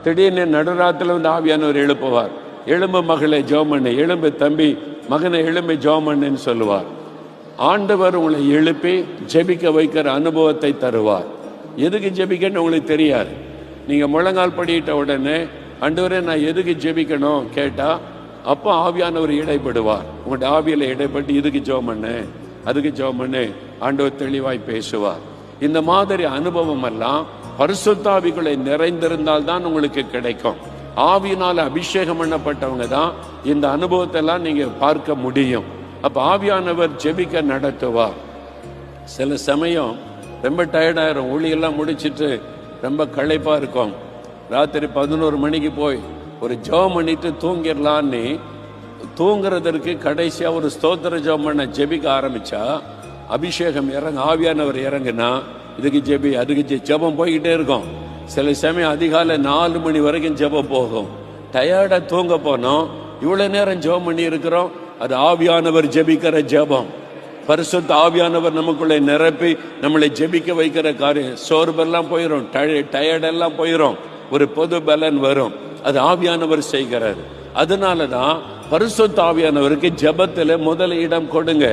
திடீர்னு நடுராத்தில் வந்து ஆவியானவர் எழுப்புவார். எழும்பு மகளே ஜெபம் பண்ணு, எழும்பு தம்பி மகனை எழும்பி ஜெபம் பண்ணுன்னு சொல்லுவார். ஆண்டவர் உங்களை எழுப்பி ஜெபிக்க வைக்கிற அனுபவத்தை தருவார். எதுக்கு ஜெபிக்கன்னு உங்களுக்கு தெரியாது. நீங்கள் முழங்கால் படியிட்ட உடனே ஆண்டவரே நான் எதுக்கு ஜெபிக்கணும் கேட்டால் அப்போ ஆவியானவர் இடைப்படுவார். உங்கள்கிட்ட ஆவியில் இடைப்பட்டு இதுக்கு ஜெபம் பண்ணு, அதுக்கு ஜெபம் பண்ணு, ஆண்டவர் தெளிவாய் பேசுவார். இந்த மாதிரி அனுபவம் எல்லாம் பரிசுத்த ஆவிக்குள்ளே நிறைந்திருந்தால் தான் உங்களுக்கு கிடைக்கும். ஆவியினால் அபிஷேகம் பண்ணப்பட்டவங்க தான் இந்த அனுபவத்தை எல்லாம் நீங்க பார்க்க முடியும். அப்ப ஆவியானவர் ஜெபிக்க நடத்துவார். சில சமயம் ரொம்ப டயர்டாயிரும், ஊழியெல்லாம் முடிச்சுட்டு ரொம்ப களைப்பா இருக்கும். ராத்திரி 11 மணிக்கு போய் ஒரு ஜெபம் பண்ணிட்டு தூங்கிடலான்னு தூங்குறதற்கு கடைசியா ஒரு ஸ்தோத்திர ஜெபம் பண்ண ஜெபிக்க ஆரம்பிச்சா அபிஷேகம் இறங்க, ஆவியானவர் இறங்குனா இதுக்கு ஜெபி அதுக்கு ஜெபம் போய்கிட்டே இருக்கும். சில சமயம் அதிகாலை 4 மணி வரைக்கும் ஜெபம் போகும். டயர்டா தூங்க போனோம், இவ்வளவு நேரம் ஜெபம் பண்ணி இருக்கிறோம். அது ஆவியானவர் ஜெபிக்கிற ஜெபம். பரிசுத்த ஆவியானவர் நமக்குள்ளே நிரப்பி நம்மளை ஜெபிக்க வைக்கிற காரியம். சோர்வெல்லாம் போயிடும், டயர்டெல்லாம் போயிடும், ஒரு பொது பலன் வரும். அது ஆவியானவர் செய்கிறார். அதனாலதான் பரிசுத்த ஆவியானவருக்கு ஜெபத்துல முதல் இடம் கொடுங்க.